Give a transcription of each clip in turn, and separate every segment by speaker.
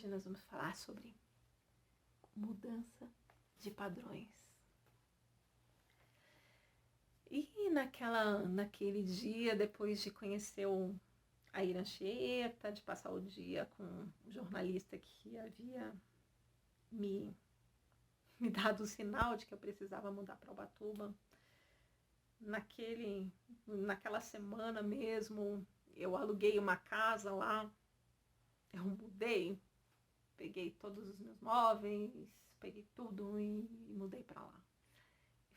Speaker 1: Hoje nós vamos falar sobre mudança de padrões. E naquele dia, depois de conhecer a Irancheta, de passar o dia com o jornalista que havia me dado o sinal de que eu precisava mudar para Ubatuba, naquela semana mesmo, eu aluguei uma casa lá, eu mudei, peguei todos os meus móveis, peguei tudo e mudei para lá.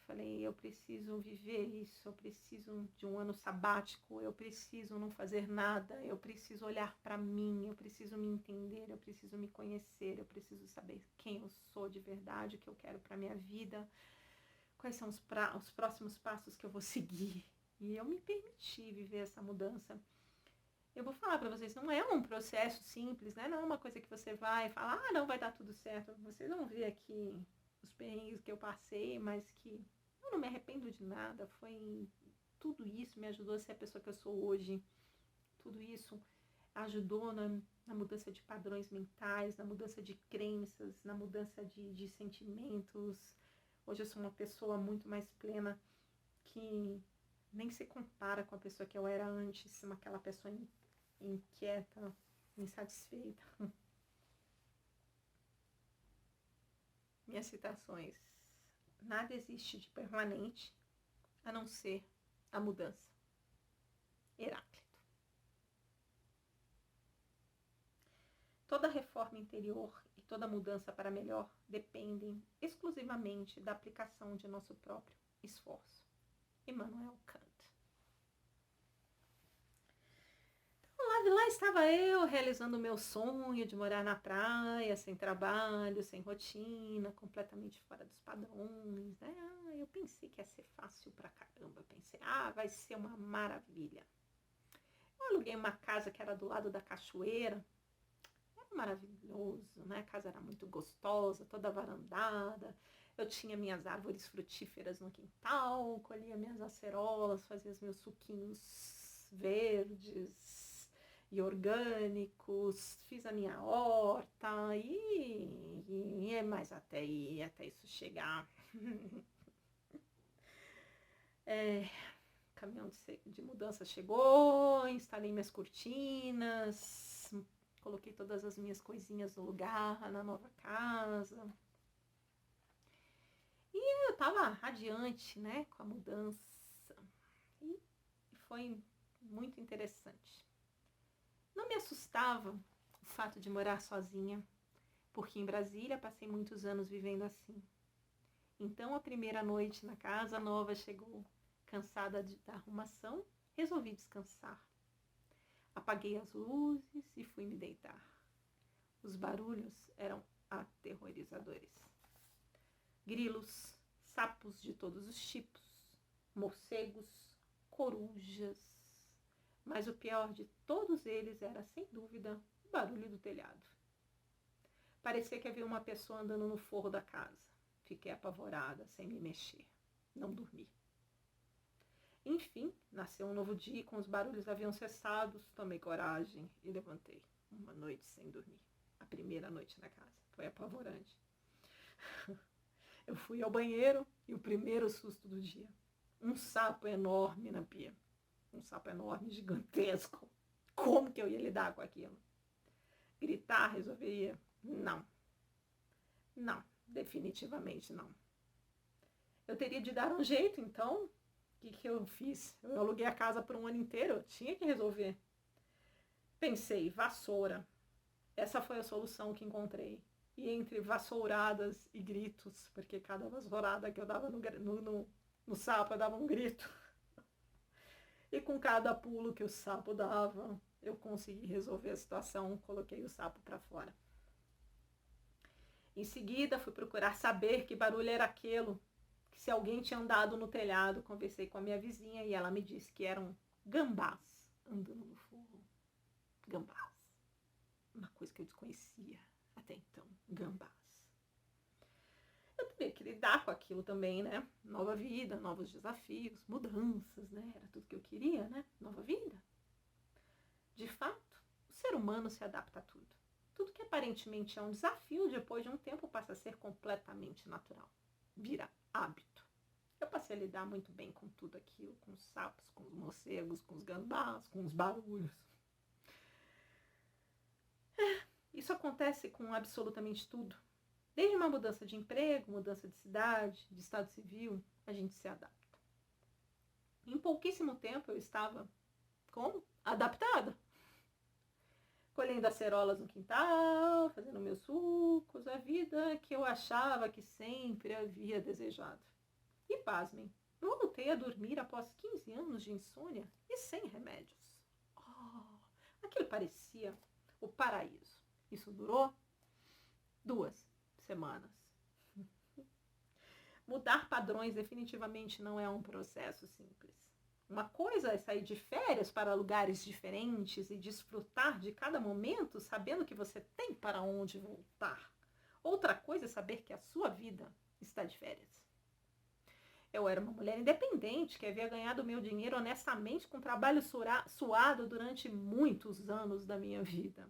Speaker 1: Falei, eu preciso viver isso, eu preciso de um ano sabático, eu preciso não fazer nada, eu preciso olhar para mim, eu preciso me entender, eu preciso me conhecer, eu preciso saber quem eu sou de verdade, o que eu quero para minha vida, quais são os próximos passos que eu vou seguir. E eu me permiti viver essa mudança. Eu vou falar para vocês, não é um processo simples, né? Não é uma coisa que você vai falar, não, vai dar tudo certo. Vocês vão ver aqui os perrengues que eu passei, mas que eu não me arrependo de nada. Tudo isso me ajudou a ser a pessoa que eu sou hoje. Tudo isso ajudou na mudança de padrões mentais, na mudança de crenças, na mudança de sentimentos. Hoje eu sou uma pessoa muito mais plena, que nem se compara com a pessoa que eu era antes, aquela pessoa inquieta, insatisfeita. Minhas citações. Nada existe de permanente a não ser a mudança. Heráclito. Toda reforma interior e toda mudança para melhor dependem exclusivamente da aplicação de nosso próprio esforço. Immanuel Kant. Lá estava eu realizando o meu sonho de morar na praia, sem trabalho, sem rotina, completamente fora dos padrões, né? Eu pensei que ia ser fácil pra caramba. Eu pensei, vai ser uma maravilha. Eu aluguei uma casa que era do lado da cachoeira. Era maravilhoso, né? A casa era muito gostosa, toda varandada. Eu tinha minhas árvores frutíferas no quintal, colhia minhas acerolas, fazia os meus suquinhos verdes e orgânicos, fiz a minha horta mas até isso chegar. Caminhão de mudança chegou, instalei minhas cortinas, coloquei todas as minhas coisinhas no lugar, na nova casa. E eu tava radiante, né, com a mudança. E foi muito interessante. Não me assustava o fato de morar sozinha, porque em Brasília passei muitos anos vivendo assim. Então, a primeira noite na casa nova chegou. Cansada da arrumação, resolvi descansar. Apaguei as luzes e fui me deitar. Os barulhos eram aterrorizadores. Grilos, sapos de todos os tipos, morcegos, corujas. Mas o pior de todos eles era, sem dúvida, o barulho do telhado. Parecia que havia uma pessoa andando no forro da casa. Fiquei apavorada, sem me mexer. Não dormi. Enfim, nasceu um novo dia e com os barulhos haviam cessado. Tomei coragem e levantei. Uma noite sem dormir. A primeira noite na casa. Foi apavorante. Eu fui ao banheiro e o primeiro susto do dia. Um sapo enorme na pia. Um sapo enorme, gigantesco. Como que eu ia lidar com aquilo? Gritar resolveria? Não. Não, definitivamente não. Eu teria de dar um jeito, então. O que eu fiz? Eu aluguei a casa por um ano inteiro, eu tinha que resolver. Pensei, vassoura. Essa foi a solução que encontrei. E entre vassouradas e gritos, porque cada vassourada que eu dava no sapo, eu dava um grito. E com cada pulo que o sapo dava, eu consegui resolver a situação, coloquei o sapo para fora. Em seguida, fui procurar saber que barulho era aquele, que se alguém tinha andado no telhado. Conversei com a minha vizinha e ela me disse que eram gambás andando no forro. Gambás. Uma coisa que eu desconhecia até então. Gambás. Eu também queria lidar com aquilo também, né? Nova vida, novos desafios, mudanças, né? Era tudo que eu queria, né? Nova vida. De fato, o ser humano se adapta a tudo. Tudo que aparentemente é um desafio, depois de um tempo passa a ser completamente natural. Vira hábito. Eu passei a lidar muito bem com tudo aquilo, com os sapos, com os morcegos, com os gambás, com os barulhos. Isso acontece com absolutamente tudo. Desde uma mudança de emprego, mudança de cidade, de estado civil, a gente se adapta. Em pouquíssimo tempo eu estava adaptada. Colhendo acerolas no quintal, fazendo meus sucos, a vida que eu achava que sempre havia desejado. E pasmem, voltei a dormir após 15 anos de insônia e sem remédios. Aquilo parecia o paraíso. Isso durou 2 semanas. Mudar padrões definitivamente não é um processo simples. Uma coisa é sair de férias para lugares diferentes e desfrutar de cada momento sabendo que você tem para onde voltar. Outra coisa é saber que a sua vida está de férias. Eu era uma mulher independente que havia ganhado meu dinheiro honestamente com trabalho suado durante muitos anos da minha vida.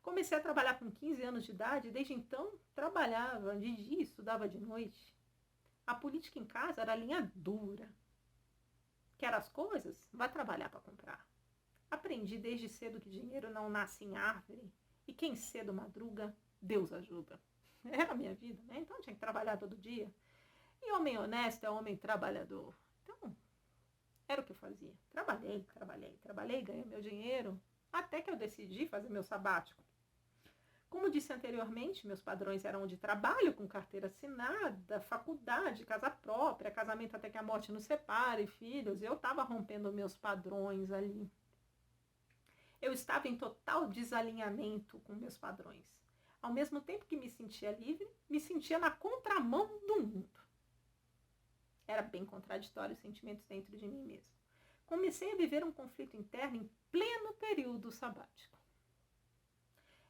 Speaker 1: Comecei a trabalhar com 15 anos de idade e desde então trabalhava de dia e estudava de noite. A política em casa era linha dura. Quer as coisas? Vai trabalhar para comprar. Aprendi desde cedo que dinheiro não nasce em árvore e quem cedo madruga, Deus ajuda. Era a minha vida, né? Então tinha que trabalhar todo dia. E homem honesto é homem trabalhador. Então, era o que eu fazia. Trabalhei, ganhei meu dinheiro, até que eu decidi fazer meu sabático. Como disse anteriormente, meus padrões eram de trabalho, com carteira assinada, faculdade, casa própria, casamento até que a morte nos separe, filhos. Eu estava rompendo meus padrões ali. Eu estava em total desalinhamento com meus padrões. Ao mesmo tempo que me sentia livre, me sentia na contramão do mundo. Era bem contraditório os sentimentos dentro de mim mesmo. Comecei a viver um conflito interno em pleno período sabático.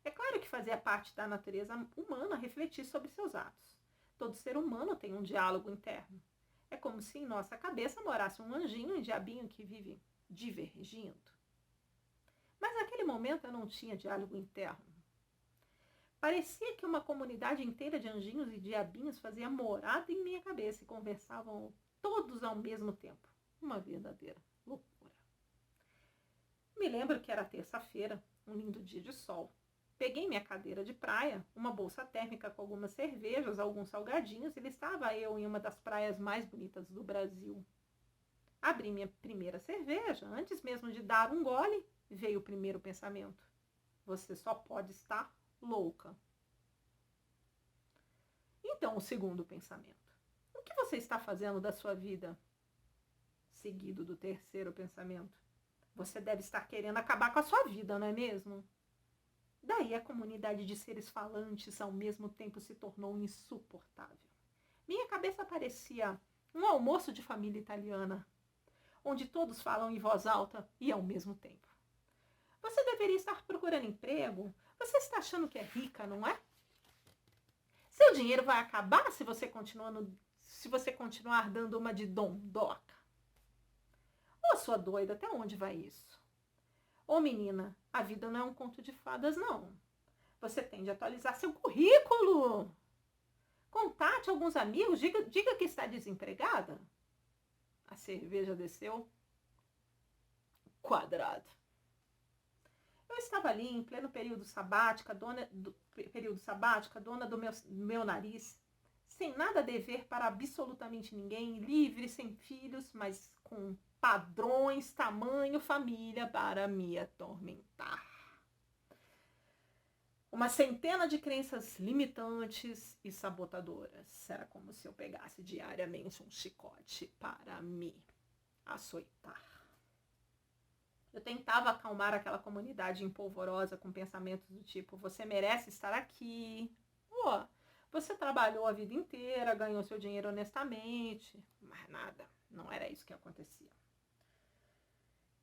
Speaker 1: É claro que fazia parte da natureza humana refletir sobre seus atos. Todo ser humano tem um diálogo interno. É como se em nossa cabeça morasse um anjinho e um diabinho que vive divergindo. Mas naquele momento eu não tinha diálogo interno. Parecia que uma comunidade inteira de anjinhos e diabinhos fazia morada em minha cabeça e conversavam todos ao mesmo tempo. Uma verdadeira loucura. Me lembro que era terça-feira, um lindo dia de sol. Peguei minha cadeira de praia, uma bolsa térmica com algumas cervejas, alguns salgadinhos, e estava eu em uma das praias mais bonitas do Brasil. Abri minha primeira cerveja, antes mesmo de dar um gole, veio o primeiro pensamento. Você só pode estar louca. Então, o segundo pensamento. O que você está fazendo da sua vida? Seguido do terceiro pensamento. Você deve estar querendo acabar com a sua vida, não é mesmo? Daí a comunidade de seres falantes ao mesmo tempo se tornou insuportável. Minha cabeça parecia um almoço de família italiana, onde todos falam em voz alta e ao mesmo tempo. Você deveria estar procurando emprego. Você está achando que é rica, não é? Seu dinheiro vai acabar se você continuar dando uma de dondoca. Ô, sua doida, até onde vai isso? Ô, menina, a vida não é um conto de fadas, não. Você tem de atualizar seu currículo. Contate alguns amigos, diga que está desempregada. A cerveja desceu quadrado. Eu estava ali em pleno período sabático, dona do meu nariz, sem nada a dever para absolutamente ninguém, livre, sem filhos, mas com padrões, tamanho, família para me atormentar. Uma centena de crenças limitantes e sabotadoras. Era como se eu pegasse diariamente um chicote para me açoitar. Eu tentava acalmar aquela comunidade empolvorosa com pensamentos do tipo: você merece estar aqui. Você trabalhou a vida inteira, ganhou seu dinheiro honestamente. Mas nada, não era isso que acontecia.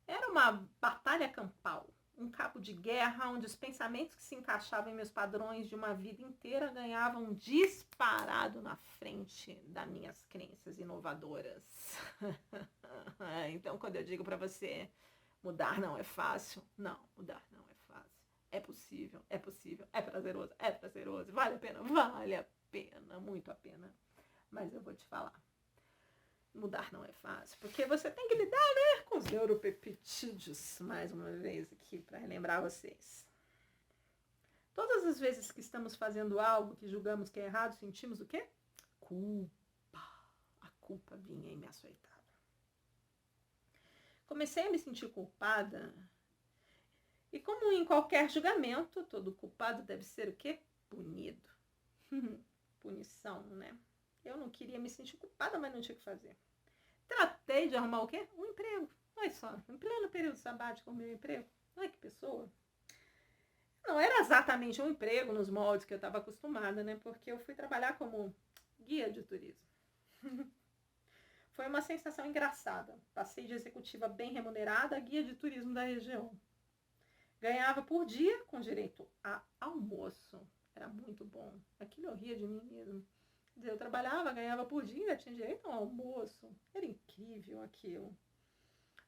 Speaker 1: Era uma batalha campal, um cabo de guerra onde os pensamentos que se encaixavam em meus padrões de uma vida inteira ganhavam disparado na frente das minhas crenças inovadoras. Então, quando eu digo para você, mudar não é fácil, não, mudar não é fácil. É possível, é possível, é prazeroso, vale a pena, muito a pena. Mas eu vou te falar, mudar não é fácil, porque você tem que lidar, né, com os neuropeptídeos, mais uma vez aqui, para relembrar vocês. Todas as vezes que estamos fazendo algo que julgamos que é errado, sentimos o quê? Culpa. A culpa vinha e me açoitava. Comecei a me sentir culpada. E como em qualquer julgamento, todo culpado deve ser o quê? Punido. Punição, né? Eu não queria me sentir culpada, mas não tinha o que fazer. Tratei de arrumar o quê? Um emprego. Olha só, em pleno período sabático, o meu emprego. Olha que pessoa. Não era exatamente um emprego nos moldes que eu estava acostumada, né? Porque eu fui trabalhar como guia de turismo. Foi uma sensação engraçada. Passei de executiva bem remunerada a guia de turismo da região. Ganhava por dia com direito a almoço. Era muito bom. Aquilo eu ria de mim mesmo. Eu trabalhava, ganhava por dia, ainda tinha direito a um almoço. Era incrível aquilo.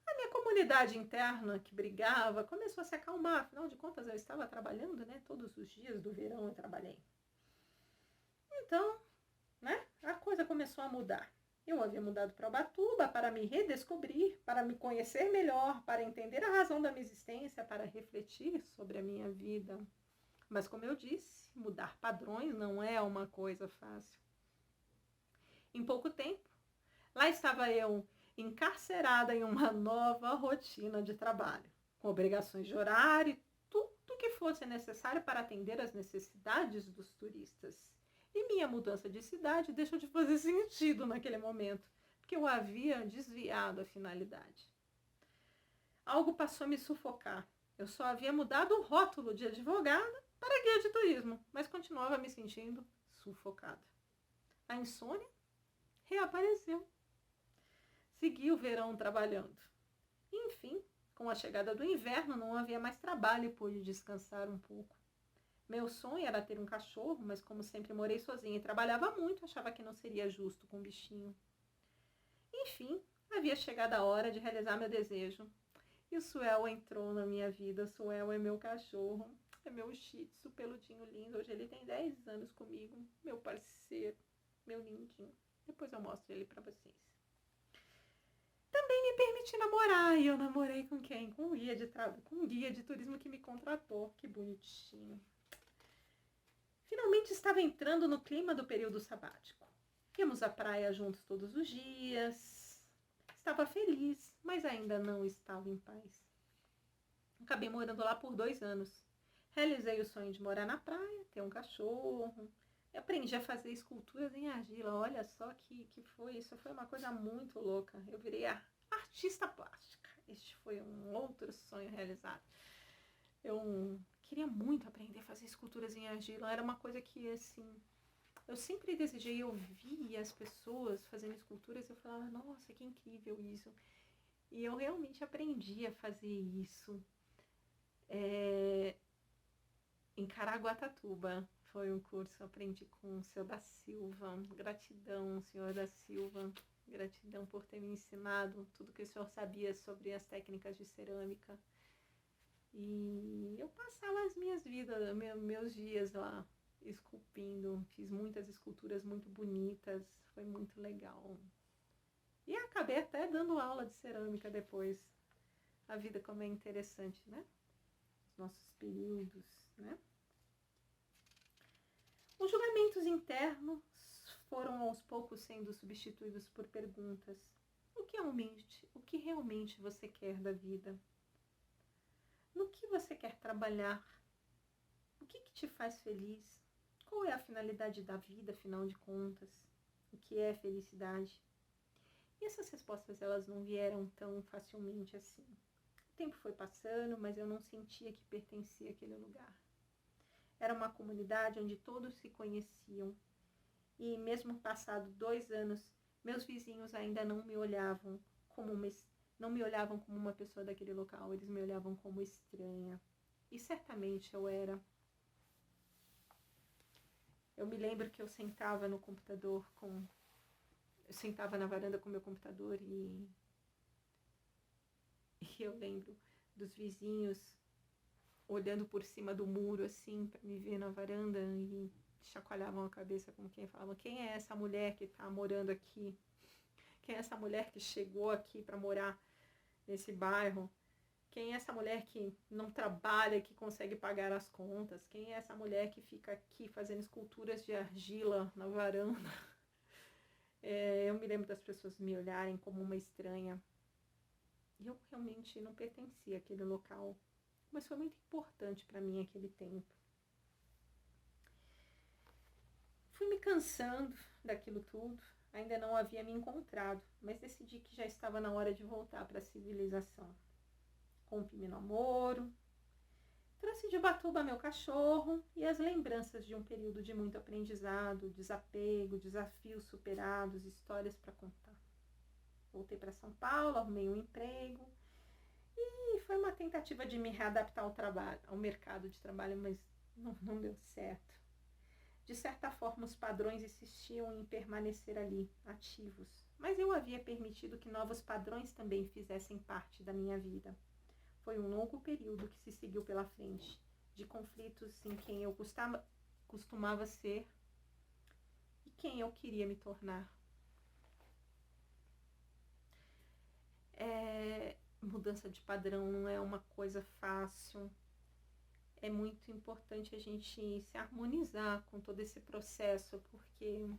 Speaker 1: A minha comunidade interna que brigava começou a se acalmar. Afinal de contas, eu estava trabalhando, né? Todos os dias do verão eu trabalhei. Então, né? A coisa começou a mudar. Eu havia mudado para Ubatuba para me redescobrir, para me conhecer melhor, para entender a razão da minha existência, para refletir sobre a minha vida. Mas, como eu disse, mudar padrões não é uma coisa fácil. Em pouco tempo, lá estava eu encarcerada em uma nova rotina de trabalho, com obrigações de horário e tudo que fosse necessário para atender às necessidades dos turistas. E minha mudança de cidade deixou de fazer sentido naquele momento, porque eu havia desviado a finalidade. Algo passou a me sufocar. Eu só havia mudado o rótulo de advogada para guia de turismo, mas continuava me sentindo sufocada. A insônia reapareceu. Segui o verão trabalhando. Enfim, com a chegada do inverno não havia mais trabalho e pude descansar um pouco. Meu sonho era ter um cachorro, mas como sempre morei sozinha e trabalhava muito, achava que não seria justo com um bichinho. Enfim, havia chegado a hora de realizar meu desejo. E o Suel entrou na minha vida. O Suel é meu cachorro, é meu shih tzu, peludinho lindo. Hoje ele tem 10 anos comigo, meu parceiro, meu lindinho. Depois eu mostro ele pra vocês. Também me permiti namorar. E eu namorei com quem? Com um guia de turismo que me contratou. Que bonitinho. Finalmente estava entrando no clima do período sabático. Íamos à praia juntos todos os dias. Estava feliz, mas ainda não estava em paz. Acabei morando lá por 2 anos. Realizei o sonho de morar na praia, ter um cachorro. Eu aprendi a fazer esculturas em argila. Olha só que foi isso. Foi uma coisa muito louca. Eu virei artista plástica. Este foi um outro sonho realizado. Eu queria muito aprender a fazer esculturas em argila. Era uma coisa que, assim, eu sempre desejei. Eu via as pessoas fazendo esculturas e eu falava, nossa, que incrível isso. E eu realmente aprendi a fazer isso em Caraguatatuba. Foi um curso que eu aprendi com o senhor da Silva. Gratidão, senhor da Silva. Gratidão por ter me ensinado tudo que o senhor sabia sobre as técnicas de cerâmica. E eu passava as meus dias lá esculpindo. Fiz muitas esculturas muito bonitas. Foi muito legal. E acabei até dando aula de cerâmica depois. A vida como é interessante, né? Os nossos períodos, né? Os julgamentos internos foram aos poucos sendo substituídos por perguntas. O que realmente você quer da vida? No que você quer trabalhar? O que te faz feliz? Qual é a finalidade da vida, afinal de contas? O que é felicidade? E essas respostas, elas não vieram tão facilmente assim. O tempo foi passando, mas eu não sentia que pertencia àquele lugar. Era uma comunidade onde todos se conheciam. E mesmo passado 2 anos, meus vizinhos ainda não me olhavam como uma pessoa daquele local. Eles me olhavam como estranha. E certamente eu era. Eu me lembro que eu sentava no computador eu sentava na varanda com meu computador e eu lembro dos vizinhos olhando por cima do muro, assim, para me ver na varanda, e chacoalhavam a cabeça como quem falava: quem é essa mulher que tá morando aqui? Quem é essa mulher que chegou aqui para morar nesse bairro? Quem é essa mulher que não trabalha, que consegue pagar as contas? Quem é essa mulher que fica aqui fazendo esculturas de argila na varanda? Eu me lembro das pessoas me olharem como uma estranha. E eu realmente não pertencia àquele local. Mas foi muito importante para mim aquele tempo. Fui me cansando daquilo tudo. Ainda não havia me encontrado, mas decidi que já estava na hora de voltar para a civilização. Rompi meu namoro, trouxe de Ubatuba meu cachorro e as lembranças de um período de muito aprendizado, desapego, desafios superados, histórias para contar. Voltei para São Paulo, arrumei um emprego e foi uma tentativa de me readaptar ao trabalho, ao mercado de trabalho, mas não deu certo. De certa forma, os padrões insistiam em permanecer ali, ativos, mas eu havia permitido que novos padrões também fizessem parte da minha vida. Foi um longo período que se seguiu pela frente, de conflitos em quem eu costumava ser e quem eu queria me tornar. Mudança de padrão não é uma coisa fácil. É muito importante a gente se harmonizar com todo esse processo, porque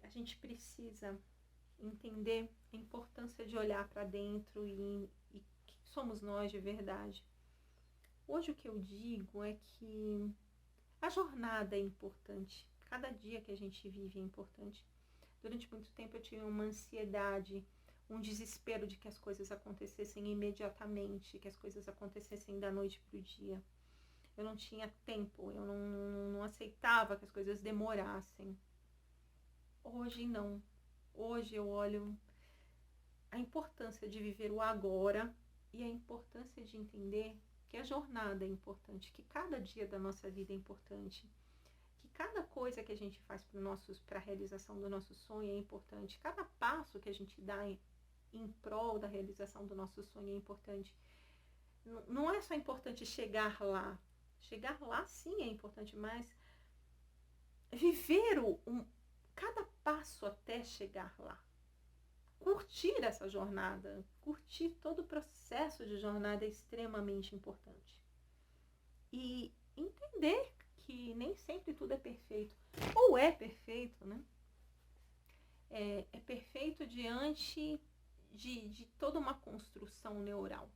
Speaker 1: a gente precisa entender a importância de olhar para dentro e quem somos nós de verdade. Hoje o que eu digo é que a jornada é importante. Cada dia que a gente vive é importante. Durante muito tempo eu tinha uma ansiedade, um desespero de que as coisas acontecessem imediatamente, que as coisas acontecessem da noite para o dia. Eu não tinha tempo, eu não aceitava que as coisas demorassem. Hoje não. Hoje eu olho a importância de viver o agora e a importância de entender que a jornada é importante, que cada dia da nossa vida é importante, que cada coisa que a gente faz para a realização do nosso sonho é importante, cada passo que a gente dá em prol da realização do nosso sonho é importante. Não é só importante chegar lá. Chegar lá sim é importante, mas viver cada passo até chegar lá. Curtir essa jornada, curtir todo o processo de jornada é extremamente importante. E entender que nem sempre tudo é perfeito. Ou é perfeito, né? É perfeito diante de toda uma construção neural.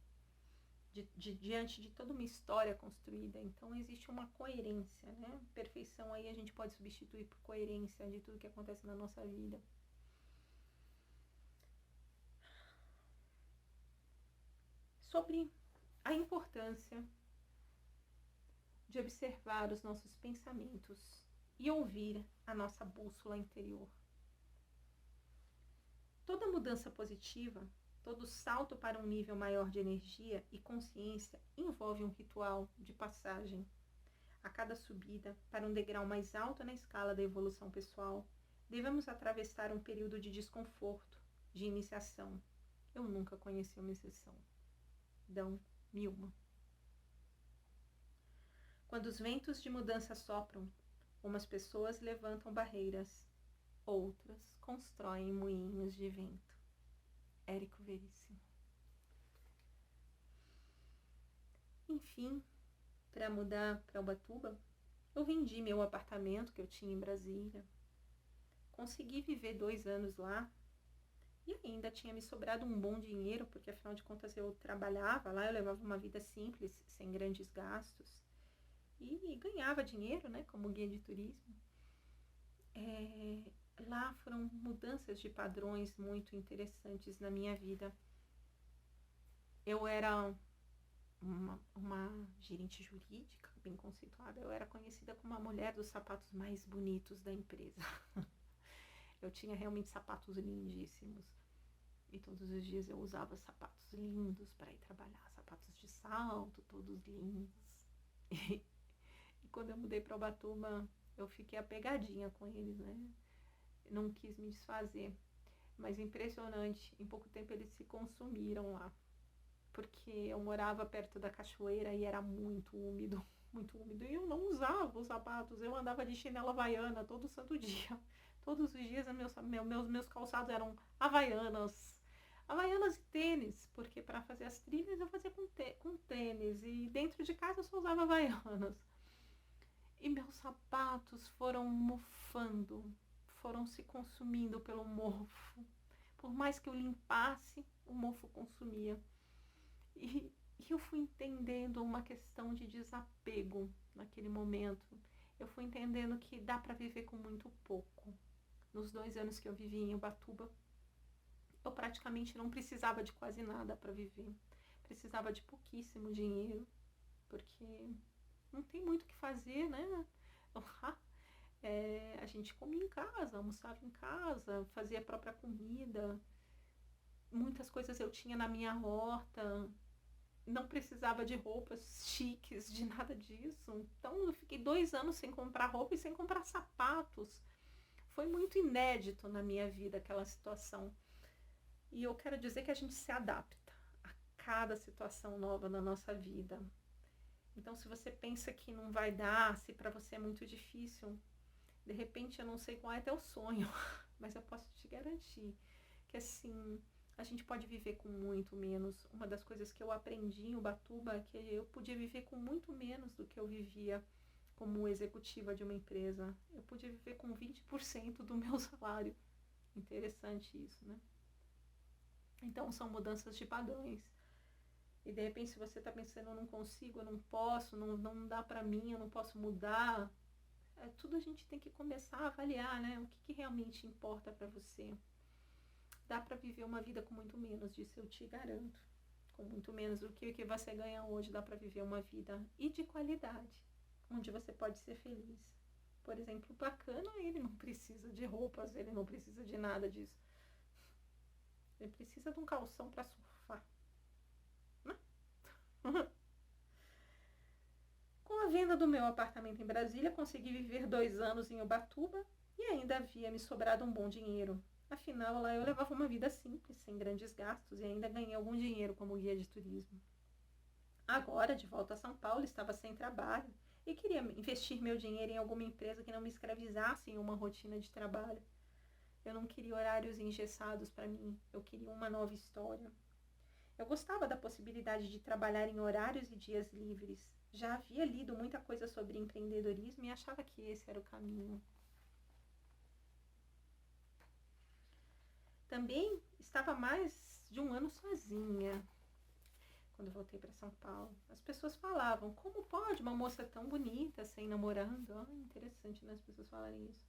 Speaker 1: Diante de toda uma história construída. Então existe uma coerência, né? Perfeição aí a gente pode substituir por coerência de tudo que acontece na nossa vida. Sobre a importância de observar os nossos pensamentos e ouvir a nossa bússola interior. Toda mudança positiva, todo salto para um nível maior de energia e consciência envolve um ritual de passagem. A cada subida para um degrau mais alto na escala da evolução pessoal, devemos atravessar um período de desconforto, de iniciação. Eu nunca conheci uma exceção. Dom Milman. Quando os ventos de mudança sopram, umas pessoas levantam barreiras, outras constroem moinhos de vento. Érico Veríssimo. Enfim, para mudar para Ubatuba, eu vendi meu apartamento que eu tinha em Brasília. Consegui viver 2 anos lá e ainda tinha me sobrado um bom dinheiro, porque afinal de contas eu trabalhava lá, eu levava uma vida simples, sem grandes gastos. E ganhava dinheiro, né, como guia de turismo. Lá foram mudanças de padrões muito interessantes na minha vida. Eu era uma gerente jurídica, bem conceituada. Eu era conhecida como a mulher dos sapatos mais bonitos da empresa. Eu tinha realmente sapatos lindíssimos. E todos os dias eu usava sapatos lindos para ir trabalhar. Sapatos de salto, todos lindos. E quando eu mudei para Ubatuba, eu fiquei apegadinha com eles, né? Não quis me desfazer. Mas impressionante, em pouco tempo eles se consumiram lá. porque eu morava perto da cachoeira e era muito úmido, muito úmido. E eu não usava os sapatos, eu andava de chinela havaiana todo santo dia. Todos os dias meus calçados eram havaianas. Havaianas e tênis, porque para fazer as trilhas eu fazia com tênis. E dentro de casa eu só usava havaianas. E meus sapatos foram mofando, foram se consumindo pelo mofo. Por mais que eu limpasse, o mofo consumia. E eu fui entendendo uma questão de desapego naquele momento. Eu fui entendendo que dá para viver com muito pouco. Nos 2 anos que eu vivi em Ubatuba, eu praticamente não precisava de quase nada para viver. Precisava de pouquíssimo dinheiro, porque não tem muito o que fazer, né? A gente comia em casa, almoçava em casa, fazia a própria comida. Muitas coisas eu tinha na minha horta. Não precisava de roupas chiques, de nada disso. Então eu fiquei 2 anos sem comprar roupa e sem comprar sapatos. Foi muito inédito na minha vida aquela situação. E eu quero dizer que a gente se adapta a cada situação nova na nossa vida. Então, se você pensa que não vai dar, se para você é muito difícil, de repente eu não sei qual é teu sonho, mas eu posso te garantir que assim, a gente pode viver com muito menos. Uma das coisas que eu aprendi em Ubatuba é que eu podia viver com muito menos do que eu vivia como executiva de uma empresa. Eu podia viver com 20% do meu salário. Interessante isso, né? Então são mudanças de padrões. E de repente, se você está pensando, eu não consigo, eu não posso, não dá para mim, eu não posso mudar, tudo a gente tem que começar a avaliar, né? O que realmente importa para você. Dá para viver uma vida com muito menos disso, eu te garanto. Com muito menos do que você ganha hoje, dá para viver uma vida e de qualidade, onde você pode ser feliz. Por exemplo, o bacana, ele não precisa de roupas, ele não precisa de nada disso. Ele precisa de um calção para surfar. Né? Com a venda do meu apartamento em Brasília, consegui viver 2 anos em Ubatuba e ainda havia me sobrado um bom dinheiro. Afinal, lá eu levava uma vida simples, sem grandes gastos e ainda ganhei algum dinheiro como guia de turismo. Agora, de volta a São Paulo, estava sem trabalho e queria investir meu dinheiro em alguma empresa que não me escravizasse em uma rotina de trabalho. Eu não queria horários engessados para mim, eu queria uma nova história. Eu gostava da possibilidade de trabalhar em horários e dias livres. Já havia lido muita coisa sobre empreendedorismo e achava que esse era o caminho. Também estava mais de 1 ano sozinha quando voltei para São Paulo. As pessoas falavam, como pode uma moça tão bonita sem namorando? Interessante, né, as pessoas falarem isso.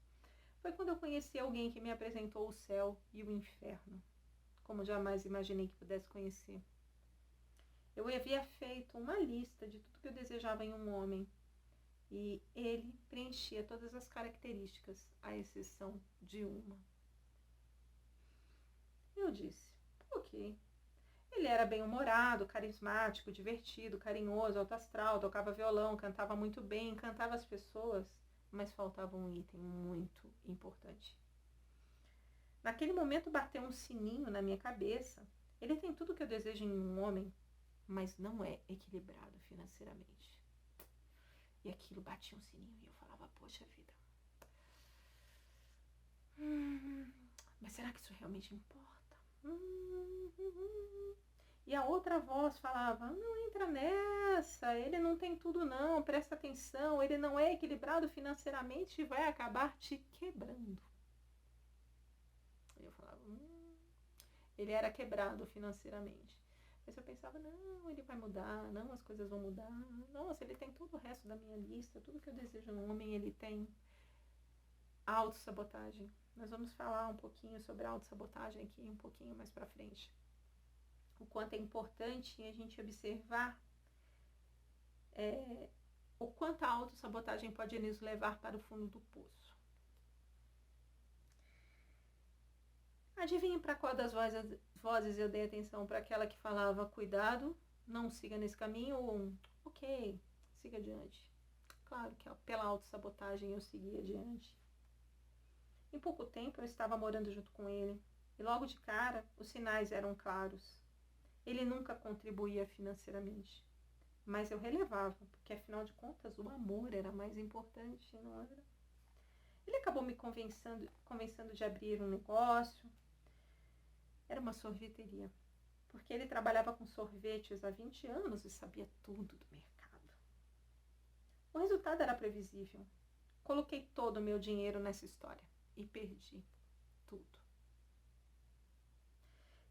Speaker 1: Foi quando eu conheci alguém que me apresentou o céu e o inferno, como jamais imaginei que pudesse conhecer. Eu havia feito uma lista de tudo que eu desejava em um homem e ele preenchia todas as características, à exceção de uma. Eu disse, ok. Ele era bem-humorado, carismático, divertido, carinhoso, alto astral, tocava violão, cantava muito bem, encantava as pessoas, mas faltava um item muito importante. Naquele momento bateu um sininho na minha cabeça. Ele tem tudo que eu desejo em um homem, mas não é equilibrado financeiramente. E aquilo batia um sininho e eu falava, poxa vida. Mas será que isso realmente importa? E a outra voz falava, não entra nessa, ele não tem tudo não, presta atenção, ele não é equilibrado financeiramente e vai acabar te quebrando. E eu falava, ele era quebrado financeiramente. Mas eu pensava, não, ele vai mudar, não, as coisas vão mudar. Nossa, ele tem todo o resto da minha lista, tudo que eu desejo no homem, ele tem. Autossabotagem. Nós vamos falar um pouquinho sobre a autossabotagem aqui, um pouquinho mais pra frente. O quanto é importante a gente observar o quanto a autossabotagem pode nos levar para o fundo do poço. Adivinhe para qual das vozes eu dei atenção? Para aquela que falava, cuidado, não siga nesse caminho, ou ok, siga adiante. Claro que pela autossabotagem eu segui adiante. Em pouco tempo eu estava morando junto com ele, e logo de cara os sinais eram claros. Ele nunca contribuía financeiramente, mas eu relevava, porque afinal de contas o amor era mais importante, não era? Ele acabou me convencendo de abrir um negócio. Era uma sorveteria, porque ele trabalhava com sorvetes há 20 anos e sabia tudo do mercado. O resultado era previsível. Coloquei todo o meu dinheiro nessa história e perdi tudo.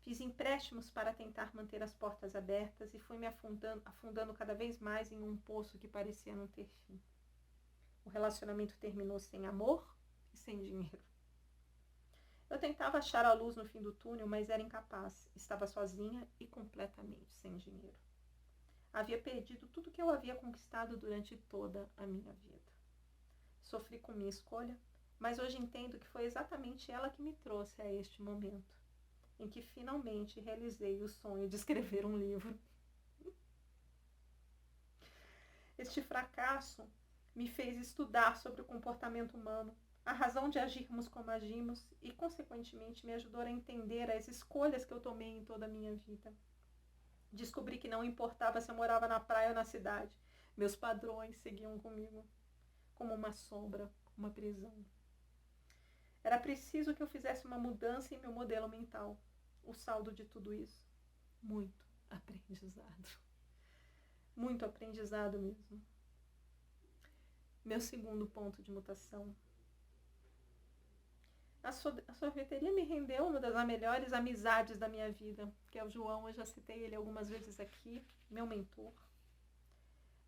Speaker 1: Fiz empréstimos para tentar manter as portas abertas e fui me afundando cada vez mais em um poço que parecia não ter fim. O relacionamento terminou sem amor e sem dinheiro. Eu tentava achar a luz no fim do túnel, mas era incapaz. Estava sozinha e completamente sem dinheiro. Havia perdido tudo que eu havia conquistado durante toda a minha vida. Sofri com minha escolha, mas hoje entendo que foi exatamente ela que me trouxe a este momento, em que finalmente realizei o sonho de escrever um livro. Este fracasso me fez estudar sobre o comportamento humano, a razão de agirmos como agimos e, consequentemente, me ajudou a entender as escolhas que eu tomei em toda a minha vida. Descobri que não importava se eu morava na praia ou na cidade, meus padrões seguiam comigo, como uma sombra, uma prisão. Era preciso que eu fizesse uma mudança em meu modelo mental. O saldo de tudo isso, muito aprendizado. Muito aprendizado mesmo. Meu segundo ponto de mutação. A sorveteria me rendeu uma das melhores amizades da minha vida, que é o João. Eu já citei ele algumas vezes aqui, meu mentor.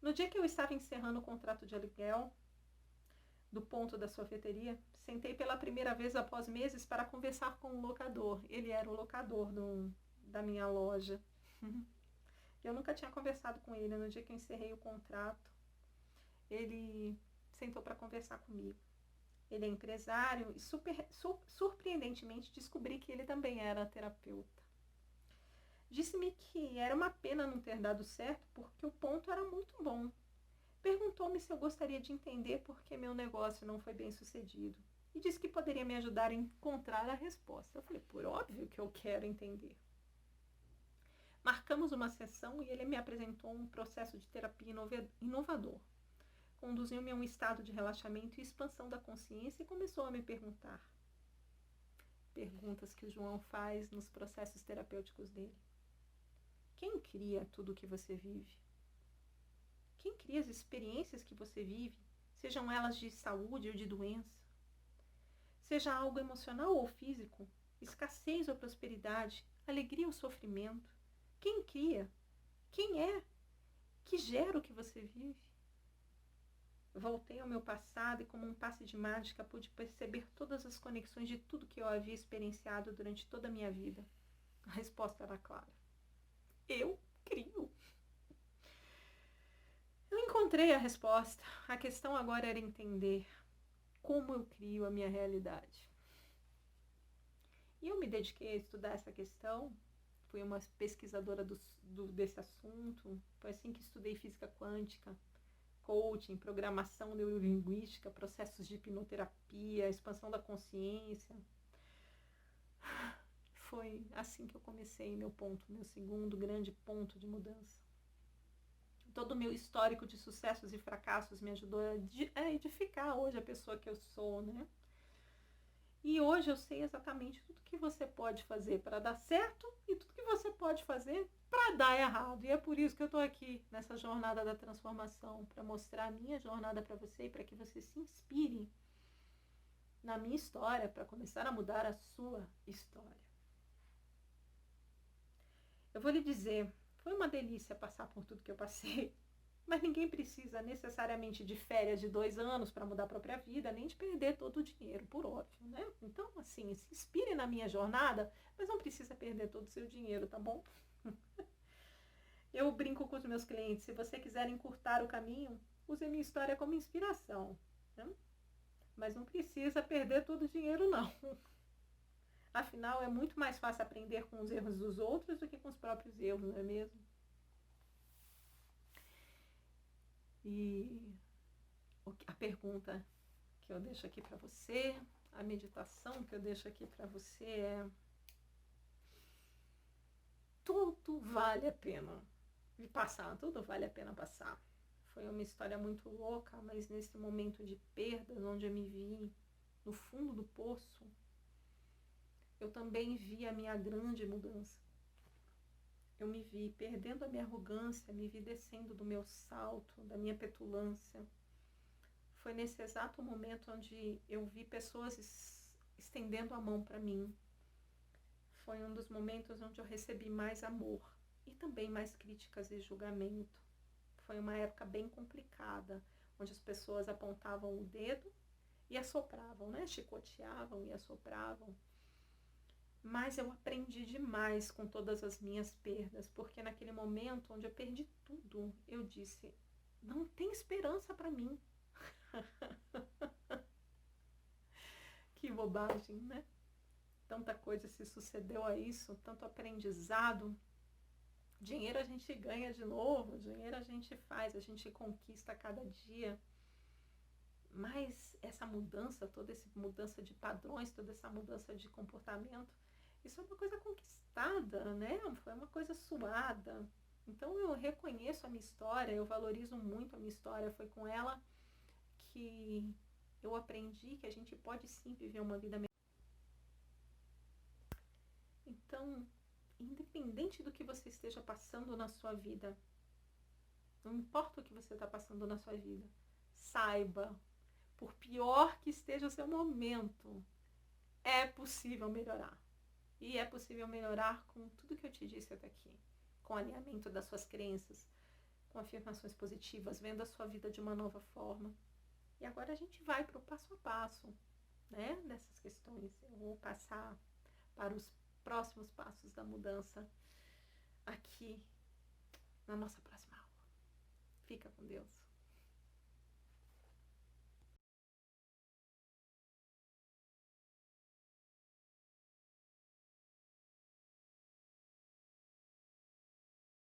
Speaker 1: No dia que eu estava encerrando o contrato de aluguel do ponto da sorveteria, sentei pela primeira vez após meses para conversar com o locador. Ele era o locador da minha loja. Eu nunca tinha conversado com ele. No dia que eu encerrei o contrato, ele sentou para conversar comigo. Ele é empresário e surpreendentemente descobri que ele também era terapeuta. Disse-me que era uma pena não ter dado certo porque o ponto era muito bom. Perguntou-me se eu gostaria de entender por que meu negócio não foi bem sucedido e disse que poderia me ajudar a encontrar a resposta. Eu falei, por óbvio que eu quero entender. Marcamos uma sessão e ele me apresentou um processo de terapia inovador. Conduziu-me a um estado de relaxamento e expansão da consciência e começou a me perguntar. Perguntas que o João faz nos processos terapêuticos dele. Quem cria tudo o que você vive? Quem cria as experiências que você vive, sejam elas de saúde ou de doença? Seja algo emocional ou físico, escassez ou prosperidade, alegria ou sofrimento. Quem cria? Quem é? Que gera o que você vive? Voltei ao meu passado e, como um passe de mágica, pude perceber todas as conexões de tudo que eu havia experienciado durante toda a minha vida. A resposta era clara. Eu crio. Eu encontrei a resposta. A questão agora era entender como eu crio a minha realidade. E eu me dediquei a estudar essa questão. Fui uma pesquisadora desse assunto. Foi assim que estudei física quântica, coaching, programação neurolinguística, processos de hipnoterapia, expansão da consciência. Foi assim que eu comecei meu segundo grande ponto de mudança. Todo o meu histórico de sucessos e fracassos me ajudou a edificar hoje a pessoa que eu sou, né? E hoje eu sei exatamente tudo que você pode fazer para dar certo e tudo que você pode fazer para dar errado. E é por isso que eu estou aqui nessa jornada da transformação, para mostrar a minha jornada para você e para que você se inspire na minha história, para começar a mudar a sua história. Eu vou lhe dizer, foi uma delícia passar por tudo que eu passei, mas ninguém precisa necessariamente de férias de 2 anos para mudar a própria vida, nem de perder todo o dinheiro, por óbvio, né? Então, assim, se inspire na minha jornada, mas não precisa perder todo o seu dinheiro, tá bom? Eu brinco com os meus clientes, se você quiser encurtar o caminho, use a minha história como inspiração, né? Mas não precisa perder todo o dinheiro, não. Afinal, é muito mais fácil aprender com os erros dos outros do que com os próprios erros, não é mesmo? E a pergunta que eu deixo aqui para você, a meditação que eu deixo aqui para você é: tudo vale a pena de passar, tudo vale a pena passar. Foi uma história muito louca, mas nesse momento de perdas, onde eu me vi no fundo do poço, eu também vi a minha grande mudança. Eu me vi perdendo a minha arrogância, me vi descendo do meu salto, da minha petulância. Foi nesse exato momento onde eu vi pessoas estendendo a mão para mim. Foi um dos momentos onde eu recebi mais amor e também mais críticas e julgamento. Foi uma época bem complicada, onde as pessoas apontavam o dedo e assopravam, né? Chicoteavam e assopravam. Mas eu aprendi demais com todas as minhas perdas, porque naquele momento onde eu perdi tudo, eu disse, não tem esperança para mim. Que bobagem, né? Tanta coisa se sucedeu a isso, tanto aprendizado. Dinheiro a gente ganha de novo, dinheiro a gente faz, a gente conquista a cada dia. Mas essa mudança, toda essa mudança de padrões, toda essa mudança de comportamento, isso é uma coisa conquistada, né? Foi uma coisa suada. Então eu reconheço a minha história, eu valorizo muito a minha história. Foi com ela que eu aprendi que a gente pode sim viver uma vida melhor. Então, independente do que você esteja passando na sua vida, não importa o que você está passando na sua vida, saiba, por pior que esteja o seu momento, é possível melhorar. E é possível melhorar com tudo que eu te disse até aqui. Com o alinhamento das suas crenças, com afirmações positivas, vendo a sua vida de uma nova forma. E agora a gente vai para o passo a passo, né, dessas questões. Eu vou passar para os próximos passos da mudança aqui na nossa próxima aula. Fica com Deus.